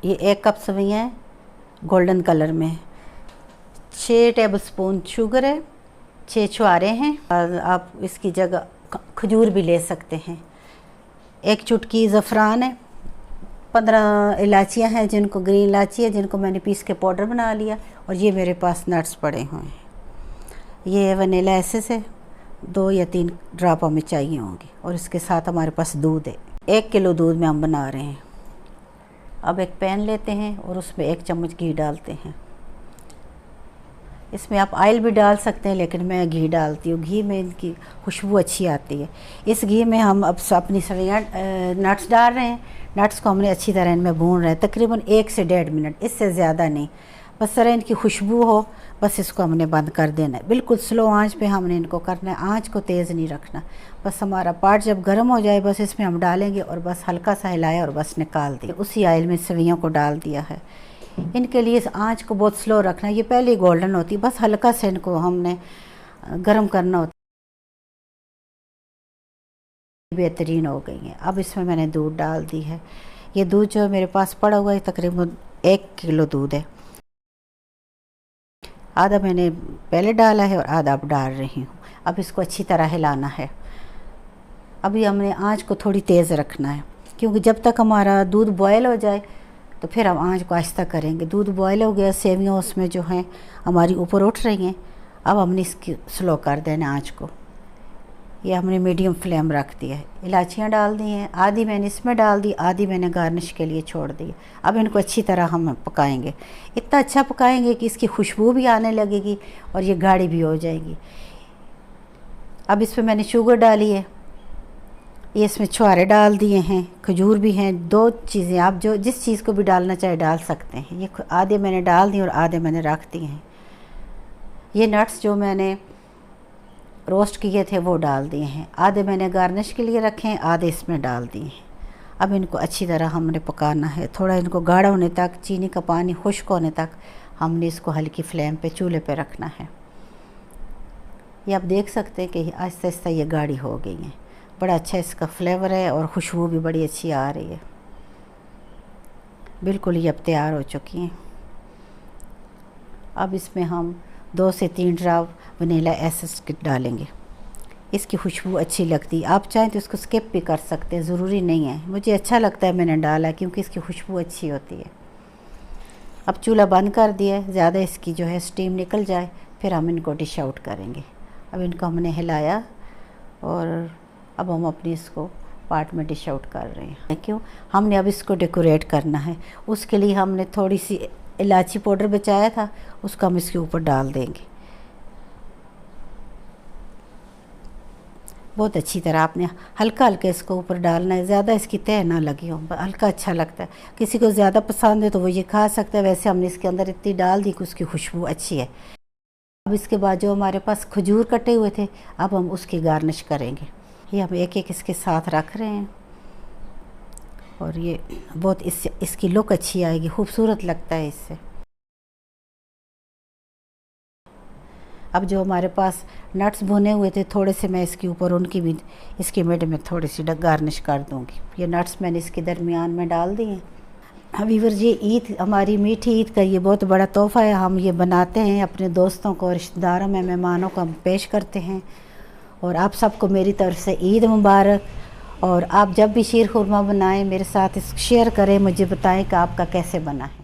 ये 1 कप सवैयाँ हैं golden colour में, 6 टेबलस्पून शुगर है, 6 छुहारे हैं। और आप इसकी जगह खजूर भी ले सकते हैं। 1 चुटकी ज़फ़रान है, 15 इलायचियाँ हैं जिनको ग्रीन इलायची है जिनको मैंने पीस के पाउडर बना लिया। और ये मेरे पास नट्स पड़े हुए हैं। ये वनीला एसेंस है, 2 या 3 ड्रॉप हमें चाहिए होंगे। और इसके साथ हमारे पास दूध है, 1 किलो दूध में हम बना रहे हैं। अब एक पैन लेते हैं और उसमें 1 चम्मच घी डालते हैं। इसमें आप ऑयल भी डाल सकते हैं, लेकिन मैं घी डालती हूँ। घी में इनकी खुशबू अच्छी आती है। इस घी में हम अब अपनी सवैयाँ नट्स डाल रहे हैं। नट्स को हमने अच्छी तरह इनमें भून रहे हैं, तकरीबन 1 से 1.5 मिनट, इससे ज़्यादा नहीं। बस तरह इनकी खुशबू हो, बस इसको हमने बंद कर देना है। बिल्कुल स्लो आंच पे हमने इनको करना है, आंच को तेज़ नहीं रखना। बस हमारा पार्ट जब गर्म हो जाए, बस इसमें हम डालेंगे और बस हल्का सा हिलाया और बस निकाल दिया। उसी ऑयल में सवैयों को डाल दिया है। इनके लिए इस आंच को बहुत स्लो रखना है। ये पहले ही गोल्डन होती है, बस हल्का से इनको हमने गर्म करना होता है। बेहतरीन हो गई है। अब इसमें मैंने दूध डाल दी है। ये दूध जो मेरे पास पड़ा हुआ है तकरीबन 1 किलो दूध है। आधा मैंने पहले डाला है और आधा अब डाल रही हूँ। अब इसको अच्छी तरह हिलाना है। अभी हमने आंच को थोड़ी तेज़ रखना है, क्योंकि जब तक हमारा दूध बॉयल हो जाए तो फिर हम आंच को आहिस्ता करेंगे। दूध बॉयल हो गया, सेवियाँ उसमें जो हैं हमारी ऊपर उठ रही हैं। अब हमने इसकी स्लो कर देना आंच को। ये हमने मीडियम फ्लेम रख दिया है। इलायचियाँ डाल दी हैं, आधी मैंने इसमें डाल दी, आधी मैंने गार्निश के लिए छोड़ दी। अब इनको अच्छी तरह हम पकाएंगे। इतना अच्छा पकाएंगे कि इसकी खुशबू भी आने लगेगी और ये गाढ़ी भी हो जाएगी। अब इसमें मैंने शुगर डाली है, ये इसमें छुहारे डाल दिए हैं, खजूर भी हैं। 2 चीज़ें आप जो जिस चीज़ को भी डालना चाहे डाल सकते हैं। ये आधे मैंने डाल दी और आधे मैंने रख दिए हैं। ये नट्स जो मैंने रोस्ट किए थे वो डाल दिए हैं। आधे मैंने गार्निश के लिए रखे हैं, आधे इसमें डाल दिए हैं। अब इनको अच्छी तरह हमने पकाना है। थोड़ा इनको गाढ़ा होने तक, चीनी का पानी खुश्क होने तक हमने इसको हल्की फ्लेम पे चूल्हे पे रखना है। ये आप देख सकते हैं कि आहिस्ता आहिस्ता ये गाढ़ी हो गई है। बड़ा अच्छा इसका फ्लेवर है और खुशबू भी बड़ी अच्छी आ रही है। बिल्कुल ये अब तैयार हो चुकी हैं। अब इसमें हम 2 से 3 ड्रॉप वनीला एसेंस डालेंगे। इसकी खुशबू अच्छी लगती है। आप चाहें तो इसको स्किप भी कर सकते हैं, ज़रूरी नहीं है। मुझे अच्छा लगता है, मैंने डाला क्योंकि इसकी खुशबू अच्छी होती है। अब चूल्हा बंद कर दिया है, ज़्यादा इसकी जो है स्टीम निकल जाए, फिर हम इनको डिश आउट करेंगे। अब इनको हमने हिलाया और अब हम अपनी इसको पार्ट में डिश आउट कर रहे हैं। क्यों हमने अब इसको डेकोरेट करना है, उसके लिए हमने थोड़ी सी इलायची पाउडर बचाया था, उसको हम इसके ऊपर डाल देंगे। बहुत अच्छी तरह आपने हल्का हल्का इसको ऊपर डालना है, ज़्यादा इसकी तह ना लगी हो, हल्का अच्छा लगता है। किसी को ज़्यादा पसंद है तो वो ये खा सकता है। वैसे हमने इसके अंदर इतनी डाल दी कि उसकी खुशबू अच्छी है। अब इसके बाद जो हमारे पास खजूर कटे हुए थे, अब हम उसकी गार्निश करेंगे। ये हम एक एक इसके साथ रख रहे हैं और ये बहुत इसकी लुक अच्छी आएगी, खूबसूरत लगता है इससे। अब जो हमारे पास नट्स भुने हुए थे थोड़े से, मैं इसके ऊपर उनकी भी इसके मिड में थोड़ी सी गार्निश कर दूंगी। ये नट्स मैंने इसके दरमियान में डाल दिए हैं। वीवर जी, ईद हमारी मीठी ईद का ये बहुत बड़ा तोहफ़ा है। हम ये बनाते हैं अपने दोस्तों को, रिश्तेदारों में, मेहमानों को हम पेश करते हैं। और आप सबको मेरी तरफ से ईद मुबारक। और आप जब भी शीर खुरमा बनाएं मेरे साथ शेयर करें, मुझे बताएं कि आपका कैसे बना है।